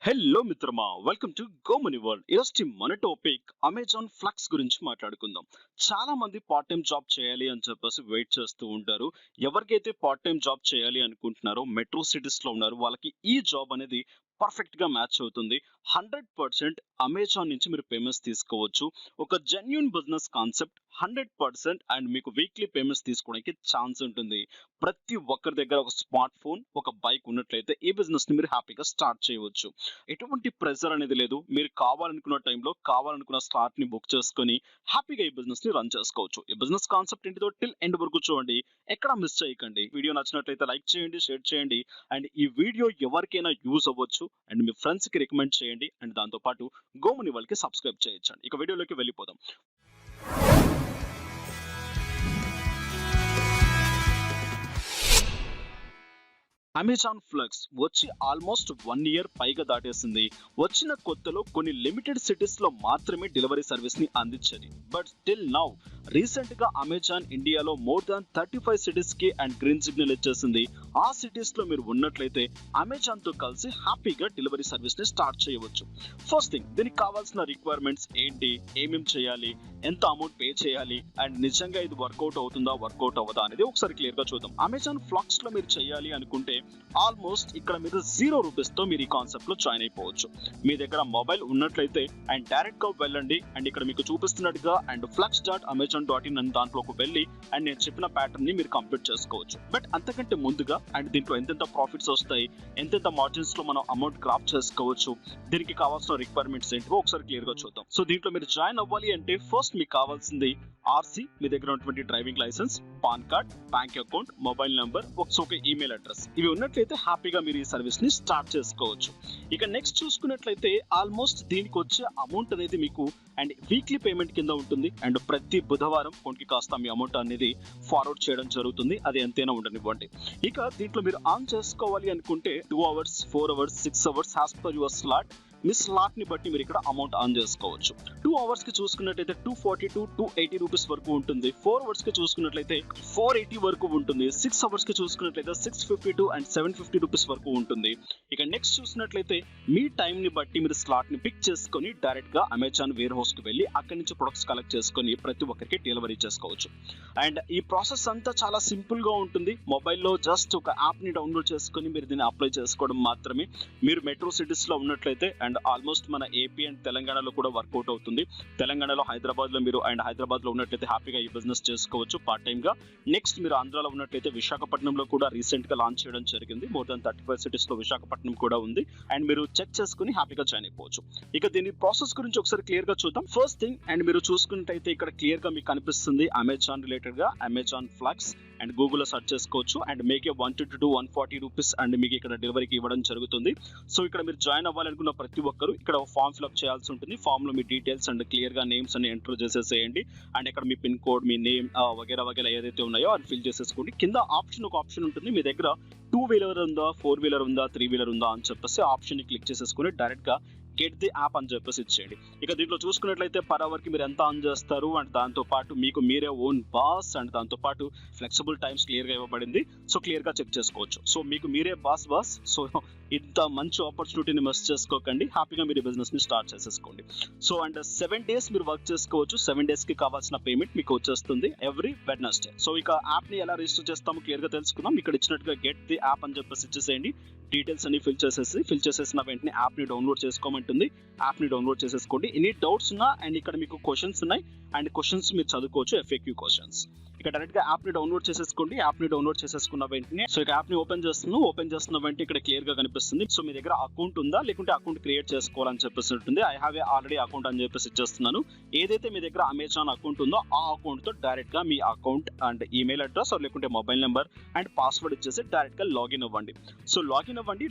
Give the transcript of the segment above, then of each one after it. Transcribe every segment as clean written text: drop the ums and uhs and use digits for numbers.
Hello మిత్రమా, welcome to గోమని world. ఈరోజు మన టాపిక్ అమెజాన్ ఫ్లక్స్ గురించి మాట్లాడుకుందాం. చాలా మంది పార్ట్ టైం జాబ్ చేయాలి అని చెప్పేసి వెయిట్ చేస్తూ ఉంటారు. ఎవరికైతే పార్ట్ టైం జాబ్ చేయాలి అనుకుంటున్నారో మెట్రో సిటీస్ లో ఉన్నారు, వాళ్ళకి ఈ జాబ్ అనేది పర్ఫెక్ట్ గా మ్యాచ్ అవుతుంది. 100% అమెజాన్ నుంచి మీరు పేమెంట్స్ తీసుకోవచ్చు. ఒక జెన్యూన్ బిజినెస్ కాన్సెప్ట్, 100% అండ్ మీకు వీక్లీ పేమెంట్స్ తీసుకోవడానికి ఛాన్స్ ఉంటుంది. ప్రతి ఒక్కరి దగ్గర ఒక స్మార్ట్ ఫోన్, ఒక బైక్ ఉన్నట్లయితే ఈ బిజినెస్ ని మీరు హ్యాపీగా స్టార్ట్ చేయవచ్చు. ఎటువంటి ప్రెజర్ అనేది లేదు. మీరు కావాలనుకున్న టైంలో కావాలనుకున్న స్లాట్ ని బుక్ చేసుకొని హ్యాపీగా ఈ బిజినెస్ ని రన్ చేసుకోవచ్చు. ఈ బిజినెస్ కాన్సెప్ట్ ఏంటిదో టిల్ ఎండ్ వరకు చూడండి, ఎక్కడ మిస్ చేయకండి. వీడియో నచ్చినట్లయితే లైక్ చేయండి, షేర్ చేయండి అండ్ ఈ వీడియో ఎవరికైనా యూజ్ అవ్వచ్చు అండ్ మీ ఫ్రెండ్స్ కి రికమెండ్ చేయండి అండ్ దాంతో పాటు గోమని వాళ్ళకి సబ్స్క్రైబ్ చేయొచ్చండి. ఇక వీడియోలోకి వెళ్ళిపోదాం. అమెజాన్ ఫ్లక్స్ వచ్చి ఆల్మోస్ట్ 1 ఇయర్ పైగా దాటేసింది. వచ్చిన కొత్తలో కొన్ని లిమిటెడ్ సిటీస్ లో మాత్రమే డెలివరీ సర్వీస్ ని అందించేది. బట్ స్టిల్ నౌ రీసెంట్ గా అమెజాన్ ఇండియాలో మోర్ దాన్ 35 సిటీస్ కి అండ్ గ్రీన్ సిగ్నల్ ఇచ్చేసింది. ఆ సిటీస్ లో మీరు ఉన్నట్లయితే అమెజాన్ తో కలిసి హ్యాపీగా డెలివరీ సర్వీస్ ని స్టార్ట్ చేయవచ్చు. ఫస్ట్ థింగ్, దీనికి కావాల్సిన రిక్వైర్మెంట్స్ ఏంటి, ఏమేం చేయాలి, ఎంత అమౌంట్ పే చేయాలి అండ్ నిజంగా ఇది వర్కౌట్ అవుతుందా వర్కౌట్ అవ్వదా అనేది ఒకసారి క్లియర్ గా చూద్దాం. అమెజాన్ ఫ్లక్స్ లో మీరు చేయాలి అనుకుంటే ఆల్మోస్ట్ ఇక్కడ మీరు 0 రూపీస్ తో మీరు ఈ కాన్సెప్ట్ లో జాయిన్ అయిపోవచ్చు. మీ దగ్గర మొబైల్ ఉన్నట్లయితే అండ్ డైరెక్ట్ గా వెళ్ళండి అండ్ ఇక్కడ మీకు చూపిస్తున్నట్టుగా అండ్ flux.amazon.in అని దాంట్లోకి వెళ్ళి అండ్ నేను చెప్పిన ప్యాటర్న్ ని మీరు కంప్లీట్ చేసుకోవచ్చు. బట్ అంతకంటే ముందుగా అండ్ దీంట్లో ఎంతెంత ప్రాఫిట్స్ వస్తాయి, ఎంతెంత మార్జిన్స్ లో మనం అమౌంట్ క్రాప్ చేసుకోవచ్చు, దీనికి కావాల్సిన రిక్వైర్మెంట్స్ ఏంటో ఒకసారి క్లియర్ గా చూద్దాం. సో దీంట్లో మీరు జాయిన్ అవ్వాలి అంటే ఫస్ట్ మీకు కావాల్సింది ఆర్సీ, మీ దగ్గర ఉన్నటువంటి driving licence, PAN card, bank account, mobile number, ఒక ఈమెయిల్ అడ్రస్. ఇవి ఉన్నట్లయితే హ్యాపీగా మీరు ఈ సర్వీస్ ని స్టార్ట్ చేసుకోవచ్చు. ఇక నెక్స్ట్ చూసుకున్నట్లయితే ఆల్మోస్ట్ దీనికి వచ్చే అమౌంట్ అనేది మీకు అండ్ వీక్లీ పేమెంట్ కింద ఉంటుంది అండ్ ప్రతి బుధవారం కొంచెం కాస్త మీ అమౌంట్ అనేది ఫార్వర్డ్ చేయడం జరుగుతుంది. అది ఎంతైనా ఉండనివ్వండి. ఇక దీంట్లో మీరు ఆన్ చేసుకోవాలి అనుకుంటే 2 hours, 4 hours, 6 hours as per your slot. Me slot ని బట్టి మీరు ఇక్కడ అమౌంట్ ఆన్ చేసుకోవచ్చు. 2 hours కి చూసుకున్నట్లయితే 240 to 280 రూపీస్ వరకు ఉంటుంది. 4 hours కి చూసుకున్నట్లయితే 480 వరకు ఉంటుంది. 6 hours కి చూసుకున్నట్లయితే 652 and 750 రూపీస్ వరకు ఉంటుంది. ఇక నెక్స్ట్ చూసినట్లయితే మీ టైం ని బట్టి మీరు స్లాట్ ని పిక్ చేసుకొని డైరెక్ట్ గా అమెజాన్ వేర్ హౌస్ కి వెళ్ళి అక్కడి నుంచి ప్రొడక్ట్స్ కలెక్ట్ చేసుకొని ప్రతి ఒక్కరికి డెలివరీ చేసుకోవచ్చు. అండ్ ఈ ప్రాసెస్ అంతా చాలా సింపుల్ గా ఉంటుంది. మొబైల్లో జస్ట్ ఒక యాప్ ని డౌన్లోడ్ చేసుకొని మీరు దీన్ని అప్లై చేసుకోవడం మాత్రమే. మీరు మెట్రో సిటీస్ లో ఉన్నట్లయితే అండ్ ఆల్మోస్ట్ మన ఏపీ అండ్ తెలంగాణలో కూడా వర్కౌట్ అవుతుంది. తెలంగాణలో హైదరాబాద్ లో మీరు అండ్ హైదరాబాద్ లో ఉన్నట్లయితే హ్యాపీగా ఈ బిజినెస్ చేసుకోవచ్చు పార్ట్ టైం గా. నెక్స్ట్ మీరు ఆంధ్రాలో ఉన్నట్లయితే విశాఖపట్నంలో కూడా రీసెంట్ గా లాంచ్ చేయడం జరిగింది. మోర్ దాన్ 35 సిటీస్ లో విశాఖపట్నం కూడా ఉంది అండ్ మీరు చెక్ చేసుకుని హ్యాపీగా జాయిన్ అయిపోవచ్చు. ఇక దీని ప్రాసెస్ గురించి ఒకసారి క్లియర్ గా చూద్దాం. ఫస్ట్ థింగ్, అండ్ మీరు చూసుకున్నట్టయితే ఇక్కడ క్లియర్ గా మీకు కనిపిస్తుంది అమెజాన్ రిలేటెడ్ గా అమెజాన్ ఫ్లక్స్ అండ్ గూగుల్లో సెర్చ్ చేసుకోవచ్చు and make 120 to 140 rupees and మీకు ఇక్కడ డెలివరీకి ఇవ్వడం జరుగుతుంది. సో ఇక్కడ మీరు జాయిన్ అవ్వాలనుకున్న ప్రతి ఒక్కరు ఇక్కడ ఫామ్ ఫిల్అప్ చేయాల్సి ఉంటుంది. ఫామ్ లో మీ డీటెయిల్స్ అండ్ క్లియర్ గా నేమ్స్ అన్ని ఎంటర్ చేసేసేయండి అండ్ ఇక్కడ మీ పిన్ కోడ్, మీ నేమ్ వగేరా వగేరా ఏదైతే ఉన్నాయో అది ఫిల్ చేసేసుకోండి. కింద ఒక ఆప్షన్ ఉంటుంది. మీ దగ్గర 2 వీలర్ ఉందా, 4 వీలర్ ఉందా, 3 వీలర్ ఉందా అని చెప్పేసి ఆప్షన్ ని క్లిక్ చేసేసుకుని డైరెక్ట్ గా గెట్ ది యాప్ అని చెప్పేసి ఇచ్చేయండి. ఇక దీంట్లో చూసుకున్నట్లయితే పర్ అవర్ కి మీరు ఎంత ఆన్ చేస్తారు అండ్ దాంతో పాటు మీకు మీరే ఓన్ బాస్ అండ్ దాంతో పాటు ఫ్లెక్సిబుల్ టైమ్స్ క్లియర్ గా ఇవ్వబడింది. సో క్లియర్ గా చెక్ చేసుకోవచ్చు. సో మీకు మీరే బాస్. సో ఇంత మంచి ఆపర్చునిటీని మిస్ చేసుకోకండి. హ్యాపీగా మీరు బిజినెస్ ని స్టార్ట్ చేసేసుకోండి. సో అండ్ 7 days మీరు వర్క్ చేసుకోవచ్చు. 7 days కి కావాల్సిన పేమెంట్ మీకు వచ్చేస్తుంది ఎవ్రీ వెడ్నెస్డే. సో ఇక యాప్ ని ఎలా రిజిస్టర్ చేస్తామో క్లియర్ గా తెలుసుకుందాం. ఇక్కడ ఇచ్చినట్టుగా గెట్ ది యాప్ అని చెప్పేసి ఇచ్చేసేయండి. డీటెయిల్స్ అన్ని ఫిల్ చేసేసిన వెంటనే యాప్ ని డౌన్లోడ్ చేసుకోమంటుంది. యాప్ ని డౌన్లోడ్ చేసేసుకోండి. ఎనీ డౌట్స్ ఉన్నా అండ్ ఇక్కడ మీకు క్వశ్చన్స్ ఉన్నాయి అండ్ క్వశ్చన్స్ మీరు చదువుకోవచ్చు, FAQ క్వశ్చన్స్. ఇక డైరెక్ట్ గా యాప్ ని డౌన్లోడ్ చేసేసుకోండి. యాప్ ని డౌన్లోడ్ చేసేసుకున్న వెంటనే సో ఇక యాప్ ని ఓపెన్ చేస్తున్న వెంటనే ఇక్కడ క్లియర్ గా కనిపిస్తుంది. సో మీ దగ్గర అకౌంట్ ఉందా లేకుంటే అకౌంట్ క్రియేట్ చేసుకోవాలని చెప్పేసి ఉంటుంది. ఐ హావ్ ఆల్రెడీ అకౌంట్ అని చెప్పేసి ఇచ్చేస్తున్నాను. ఏదైతే మీ దగ్గర అమెజాన్ అకౌంట్ ఉందో ఆ అకౌంట్ తో డైరెక్ట్ గా మీ అకౌంట్ అండ్ ఈమెయిల్ అడ్రస్ లేకుంటే మొబైల్ నెంబర్ అండ్ పాస్వర్డ్ ఇచ్చేసి డైరెక్ట్ గా లాగిన్ అవ్వండి. సో లాగిన్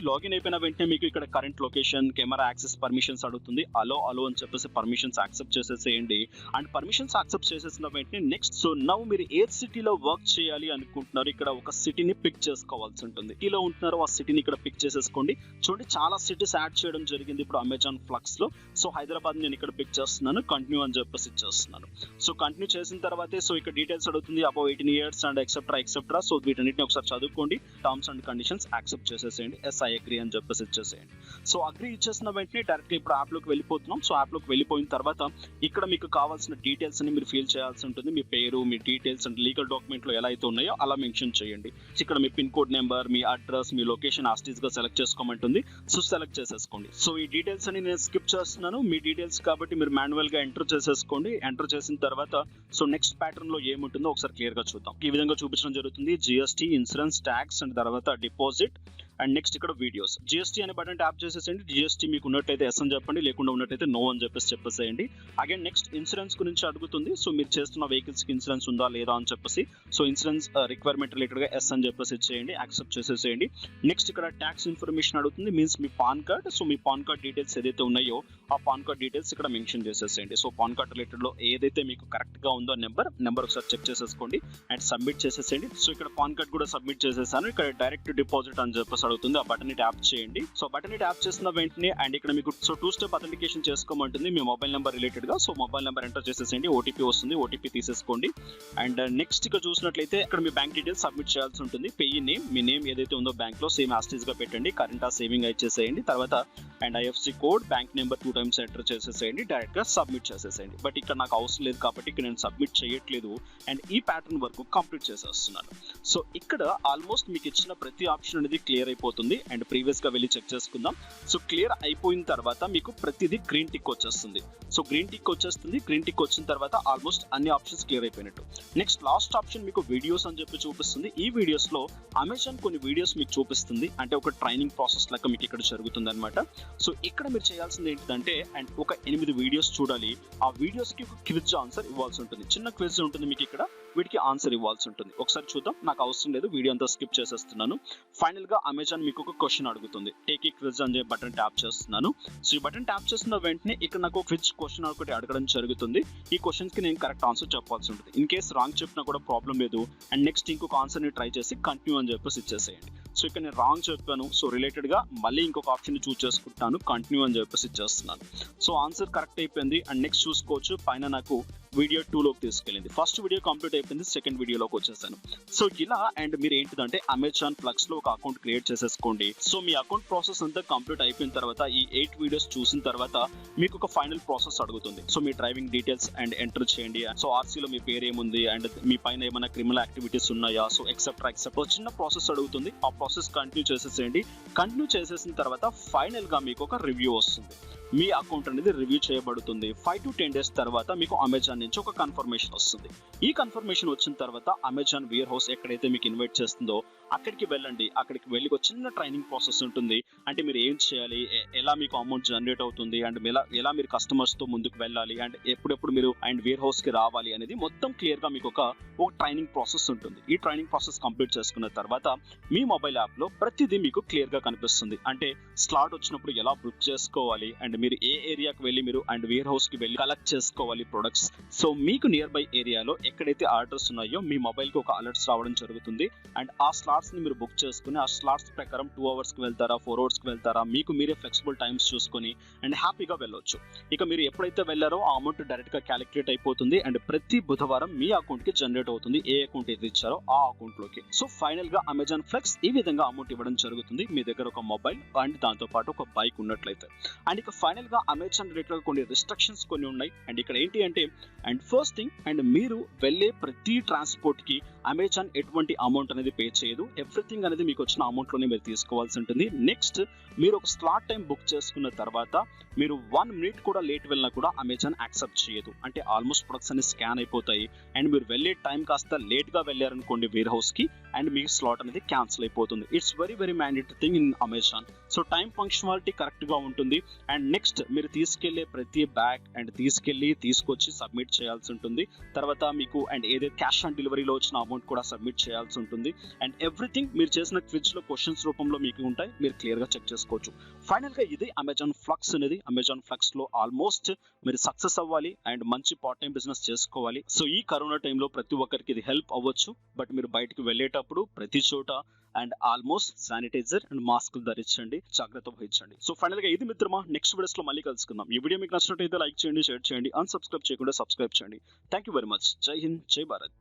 అయిపోయిన వెంటనే మీకు ఇక్కడ current location, camera access permissions అడుగుతుంది. అలో అని చెప్పేసి పర్మిషన్స్ యాక్సెప్ట్ చేసేసేయండి. అండ్ పర్మిషన్స్ యాక్సెప్ట్ చేసేసిన వెంటనే నెక్స్ట్ సో నౌ మీరు ఏ సిటీలో వర్క్ చేయాలి అనుకుంటున్నారు ఇక్కడ ఒక సిటీని పిక్ చేసుకోవాల్సి ఉంటుంది. సిటీలో ఉంటున్నారో ఆ సిటీని ఇక్కడ పిక్ చేసేసుకోండి. చూడండి చాలా సిటీస్ యాడ్ చేయడం జరిగింది ఇప్పుడు అమెజాన్ ఫ్లక్స్ లో. సో హైదరాబాద్ నేను ఇక్కడ పిక్ చేస్తున్నాను, కంటిన్యూ అని చెప్పేసి ఇచ్చేస్తున్నాను. సో కంటిన్యూ చేసిన తర్వాతే సో ఇక్కడ డీటెయిల్స్ అడుగుతుంది అబౌవ్ 18 years అండ్ ఎక్సెప్ట్రా. సో వీటన్నిటిని ఒకసారి చదువుకోండి, టర్మ్స్ అండ్ కండిషన్స్ యాక్సెప్ట్ చేసేసేయండి, ఐ అగ్రీ అని చెప్పేసి ఇచ్చేసేయండి. సో అగ్రీ ఇచ్చేసిన వెంటనే డైరెక్ట్ ఇప్పుడు యాప్ లోకి వెళ్ళిపోతున్నాం. సో యాప్ లోకి వెళ్ళిపోయిన తర్వాత ఇక్కడ మీకు కావాల్సిన డీటెయిల్స్ ని మీరు ఫిల్ చేయాల్సి ఉంటుంది. మీ పేరు, మీ డీటెయిల్స్ అండ్ లీగల్ డాక్యుమెంట్ లో ఎలా అయితే ఉన్నాయో అలా మెన్షన్ చేయండి. ఇక్కడ మీ పిన్ కోడ్ నెంబర్, మీ అడ్రస్, మీ లొకేషన్ ఆస్టీస్ గా సెలెక్ట్ చేసుకోమంటుంది. సో సెలెక్ట్ చేసేసుకోండి. సో ఈ డీటెయిల్స్ అని నేను స్కిప్ చేస్తున్నాను, మీ డీటెయిల్స్ కాబట్టి మీరు మాన్యువల్ గా ఎంటర్ చేసేసుకోండి. ఎంటర్ చేసిన తర్వాత సో నెక్స్ట్ ప్యాటర్న్ లో ఏముంటుందో ఒకసారి క్లియర్ గా చూద్దాం. ఈ విధంగా చూపించడం జరుగుతుంది. జిఎస్టీ, ఇన్సూరెన్స్, ట్యాక్స్ అండ్ తర్వాత డిపాజిట్ అండ్ నెక్స్ట్ ఇక్కడ వీడియోస్. జిఎస్టీ అనే బటన్ ట్యాప్ చేసేసేయండి. జిఎస్టీ మీకు ఉన్నట్టయితే ఎస్ అని చెప్పండి, లేకుండా ఉన్నట్టయితే నో అని చెప్పేసేయండి. అగైన్ నెక్స్ట్ ఇన్సూరెన్స్ గురించి అడుగుతుంది. సో మీరు చేస్తున్న వెహికల్స్ కి ఇన్సూరెన్స్ ఉందా లేదా అని చెప్పేసి సో ఇన్సూరెన్స్ రిక్వైర్మెంట్ రిలేటెడ్ గా ఎస్ అని చెప్పేసి ఇచ్చేయండి, యాక్సెప్ట్ చేసేసేయండి. నెక్స్ట్ ఇక్కడ ట్యాక్స్ ఇన్ఫర్మేషన్ అడుగుతుంది, మీన్స్ మీ పాన్ కార్డ్. సో మీ పాన్ కార్డ్ డీటెయిల్స్ ఏదైతే ఉన్నాయో ఆ పాన్ కార్డ్ డీటెయిల్స్ ఇక్కడ మెన్షన్ చేసేసేయండి. సో పాన్ కార్డ్ రిలేటెడ్ లో ఏదైతే మీకు కరెక్ట్ గా ఉందో నెంబర్ ఒకసారి చెక్ చేసేసుకోండి అండ్ సబ్మిట్ చేసేసేయండి. సో ఇక్కడ పాన్ కార్డ్ కూడా సబ్మిట్ చేసేసాను. ఇక్కడ డైరెక్ట్ డిపాజిట్ అని చెప్పేసి అడుగుతుంది, ఆ బటన్ ని ట్యాప్ చేయండి. సో బటన్ ని ట్యాప్ చేసిన వెంటనే అండ్ ఇక్కడ మీకు సో 2-step అథెంటికేషన్ చేసుకోమంటుంది మీ మొబైల్ నెంబర్ రిలేటెడ్ గా. సో మొబైల్ నెంబర్ ఎంటర్ చేసేసేయండి, ఓటీపీ వస్తుంది, ఓటీపీ తీసేసుకోండి. అండ్ నెక్స్ట్ ఇక్కడ చూసినట్లయితే ఇక్కడ మీ బ్యాంక్ డీటెయిల్స్ సబ్మిట్ చేయాల్సి ఉంటుంది. పేయీ నేమ్, మీ నేమ్ ఏదైతే ఉందో బ్యాంక్ లో సేమ్ యాస్టీస్ గా పెట్టండి, కరెంట్ సేవింగ్ ఇచ్చేసేయండి. తర్వాత and IFC code, bank number 2 times enter చేసేసేయండి, డైరెక్ట్ గా సబ్మిట్ చేసేసేయండి. బట్ ఇక్కడ నాకు అవసరం లేదు కాబట్టి ఇక్కడ నేను సబ్మిట్ చేయట్లేదు అండ్ ఈ ప్యాటర్న్ వరకు కంప్లీట్ చేసేస్తున్నాను. సో ఇక్కడ ఆల్మోస్ట్ మీకు ఇచ్చిన ప్రతి ఆప్షన్ అనేది క్లియర్ అయిపోతుంది అండ్ ప్రీవియస్ గా వెళ్ళి చెక్ చేసుకుందాం. సో క్లియర్ అయిపోయిన తర్వాత మీకు ప్రతిదీ గ్రీన్ టిక్ వచ్చేస్తుంది. సో గ్రీన్ టిక్ వచ్చేస్తుంది. గ్రీన్ టిక్ వచ్చిన తర్వాత ఆల్మోస్ట్ అన్ని ఆప్షన్స్ క్లియర్ అయిపోయినట్టు. నెక్స్ట్ లాస్ట్ ఆప్షన్ మీకు వీడియోస్ అని చెప్పి చూపిస్తుంది. ఈ వీడియోస్ లో అమెజాన్ కొన్ని వీడియోస్ మీకు చూపిస్తుంది, అంటే ఒక ట్రైనింగ్ ప్రాసెస్ లెక్క మీకు ఇక్కడ జరుగుతుంది అనమాట. సో ఇక్కడ మీరు చేయాల్సింది ఏంటంటే అండ్ ఒక 8 వీడియోస్ చూడాలి. ఆ వీడియోస్ కి ఒక క్విజ్ ఆన్సర్ ఇవ్వాల్సి ఉంటుంది. చిన్న క్విజ్ ఉంటుంది మీకు ఇక్కడ, వీటికి ఆన్సర్ ఇవ్వాల్సి ఉంటుంది. ఒకసారి చూద్దాం, నాకు అవసరం లేదు, వీడియో అంతా స్కిప్ చేసేస్తున్నాను. ఫైనల్ గా అమెజాన్ మీకు ఒక క్వశ్చన్ అడుగుతుంది, టేక్ ఏ క్విజ్ అని చెప్పి బటన్ ట్యాప్ చేస్తున్నాను. సో ఈ బటన్ ట్యాప్ చేసిన వెంటనే ఇక్కడ నాకు క్విజ్ క్వశ్చన్ ఒకటి అడగడం జరుగుతుంది. ఈ క్వశ్చన్స్ కి నేను కరెక్ట్ ఆన్సర్ చెప్పాల్సి ఉంటుంది. ఇన్ కేస్ రాంగ్ చెప్పినా కూడా ప్రాబ్లం లేదు అండ్ నెక్స్ట్ ఇంకొక ఆన్సర్ ని ట్రై చేసి కంటిన్యూ అని చెప్పేసి ఇచ్చేసేయండి. సో ఇక్కడ నేను రాంగ్ చెప్పాను, సో రిలేటెడ్ గా మళ్ళీ ఇంకొక ఆప్షన్ ని చూస్ చేసుకుంటాను, కంటిన్యూ అని చెప్పేసి ఇచ్చేస్తున్నాను. సో ఆన్సర్ కరెక్ట్ అయిపోయింది అండ్ నెక్స్ట్ చూసుకోవచ్చు పైన నాకు వీడియో 2 లోకి తీసుకెళ్ళింది. ఫస్ట్ వీడియో కంప్లీట్ అయిపోయింది, సెకండ్ వీడియోలోకి వచ్చేసాను. సో ఇలా అండ్ మీరు ఏంటిదంటే అమెజాన్ ఫ్లక్స్ లో ఒక అకౌంట్ క్రియేట్ చేసేసుకోండి. సో మీ అకౌంట్ ప్రాసెస్ అంతా కంప్లీట్ అయిపోయిన తర్వాత ఈ 8 వీడియోస్ చూసిన తర్వాత మీకు ఒక ఫైనల్ ప్రాసెస్ అడుగుతుంది. So me driving details and enter చేయండి. సో ఆర్సీలో మీ పేరు ఏముంది అండ్ మీ పైన ఏమైనా క్రిమినల్ యాక్టివిటీస్ ఉన్నాయా, సో ఎక్సెప్ట్రా చిన్న ప్రాసెస్ అడుగుతుంది. ఆ ప్రాసెస్ కంటిన్యూ చేసేసేయండి. కంటిన్యూ చేసేసిన తర్వాత ఫైనల్ గా మీకు ఒక రివ్యూ వస్తుంది. మీ అకౌంట్ అనేది రివ్యూ చేయబడుతుంది. 5 to 10 days తర్వాత మీకు అమెజాన్ నుంచి ఒక కన్ఫర్మేషన్ వస్తుంది. ఈ కన్ఫర్మేషన్ వచ్చిన తర్వాత అమెజాన్ వేర్ హౌస్ ఎక్కడైతే మీకు ఇన్వైట్ చేస్తుందో అక్కడికి వెళ్ళండి. అక్కడికి వెళ్ళి ఒక చిన్న ట్రైనింగ్ ప్రాసెస్ ఉంటుంది. అంటే మీరు ఏం చేయాలి, ఎలా మీకు అమౌంట్ జనరేట్ అవుతుంది అండ్ ఎలా మీరు కస్టమర్స్ తో ముందుకు వెళ్ళాలి అండ్ ఎప్పుడెప్పుడు మీరు అండ్ వేర్ హౌస్ కి రావాలి అనేది మొత్తం క్లియర్ గా మీకు ఒక ట్రైనింగ్ ప్రాసెస్ ఉంటుంది. ఈ ట్రైనింగ్ ప్రాసెస్ కంప్లీట్ చేసుకున్న తర్వాత మీ మొబైల్ యాప్ లో ప్రతిదీ మీకు క్లియర్ గా కనిపిస్తుంది. అంటే స్లాట్ వచ్చినప్పుడు ఎలా బుక్ చేసుకోవాలి అండ్ మీరు ఏ ఏరియాకి వెళ్ళి మీరు అండ్ వేర్ హౌస్ కి వెళ్ళి కలెక్ట్ చేసుకోవాలి ప్రొడక్ట్స్. సో మీకు నియర్ బై ఏరియాలో ఎక్కడైతే ఆర్డర్స్ ఉన్నాయో మీ మొబైల్ కి ఒక అలర్ట్స్ రావడం జరుగుతుంది అండ్ ఆ స్లాట్స్ ని మీరు బుక్ చేసుకుని ఆ స్లాట్స్ ప్రకారం 2 hours కి వెళ్తారా, 4 hours కి వెళ్తారా, మీకు మీరే ఫ్లెక్సిబుల్ టైమ్స్ చూసుకొని అండ్ హ్యాపీగా వెళ్ళొచ్చు. ఇక మీరు ఎప్పుడైతే వెళ్ళారో ఆ అమౌంట్ డైరెక్ట్ గా క్యాలిక్యులేట్ అయిపోతుంది అండ్ ప్రతి బుధవారం మీ అకౌంట్ కి జనరేట్ అవుతుంది, ఏ అకౌంట్ ఏది ఇచ్చారో ఆ అకౌంట్ లోకి. సో ఫైనల్ గా అమెజాన్ ఫ్లెక్స్ ఈ విధంగా అమౌంట్ ఇవ్వడం జరుగుతుంది మీ దగ్గర ఒక మొబైల్ అండ్ దాంతో పాటు ఒక బైక్ ఉన్నట్లయితే. అండ్ ఇక ఫైనల్ గా అమెజాన్ రిలేటెడ్ కొన్ని రిస్ట్రిక్షన్స్ కొన్ని ఉన్నాయి. అండ్ ఇక్కడ ఏంటి అంటే అండ్ ఫస్ట్ థింగ్ అండ్ మీరు వెళ్ళే ప్రతి ట్రాన్స్పోర్ట్ కి అమెజాన్ ఎటువంటి అమౌంట్ అనేది పే చేయదు. ఎవ్రీథింగ్ అనేది మీకు వచ్చిన అమౌంట్ లోనే మీరు తీసుకోవాల్సి ఉంటుంది. నెక్స్ట్ మీరు ఒక స్లాట్ టైం బుక్ చేసుకున్న తర్వాత మీరు 1 minute కూడా లేట్ వెళ్ళినా కూడా అమెజాన్ యాక్సెప్ట్ చేయదు. అంటే ఆల్మోస్ట్ ప్రొడక్ట్స్ అన్ని స్కాన్ అయిపోతాయి అండ్ మీరు వెళ్ళే టైం కాస్త లేట్ గా వెళ్ళారనుకోండి వేర్ హౌస్ కి అండ్ మీ స్లాట్ అనేది క్యాన్సిల్ అయిపోతుంది. It's very mandatory thing in Amazon. So time punctuality correct గా ఉంటుంది అండ్ నెక్స్ట్ మీరు తీసుకెళ్లే ప్రతి బ్యాగ్ అండ్ తీసుకొచ్చి సబ్మిట్ చేయాల్సి ఉంటుంది. తర్వాత మీకు అండ్ ఏదైతే క్యాష్ ఆన్ డెలివరీలో వచ్చిన అమౌంట్ కూడా సబ్మిట్ చేయాల్సి ఉంటుంది అండ్ ఎవ్రీథింగ్ మీరు చేసిన క్విజ్ లో క్వశ్చన్స్ రూపంలో మీకు ఉంటాయి, మీరు క్లియర్ గా చెక్ చేసుకోవచ్చు. ఫైనల్ గా ఇది అమెజాన్ ఫ్లక్స్ అనేది. అమెజాన్ ఫ్లక్స్ లో ఆల్మోస్ట్ మీరు సక్సెస్ అవ్వాలి అండ్ మంచి పార్ట్ టైం బిజినెస్ చేసుకోవాలి. సో ఈ కరోనా టైంలో ప్రతి ఒక్కరికి ఇది హెల్ప్ అవ్వచ్చు. బట్ మీరు బయటకు వెళ్ళేటప్పుడు ప్రతి చోట and almost sanitiser and mask ధరించండి, జాగ్రత్త వహించండి. సో ఫైనల్ గా ఇది మిత్రమా, నెక్స్ట్ వీడియోస్ లో మళ్ళీ కలుసుకుందాం. ఈ వీడియో మీకు నచ్చినట్లయితే లైక్ చేయండి, షేర్ చేయండి, అన్సబ్స్క్రైబ్ చేయకుండా సబ్స్క్రైబ్ చేయండి. Thank you very much. జై హింద్, జై భారత్.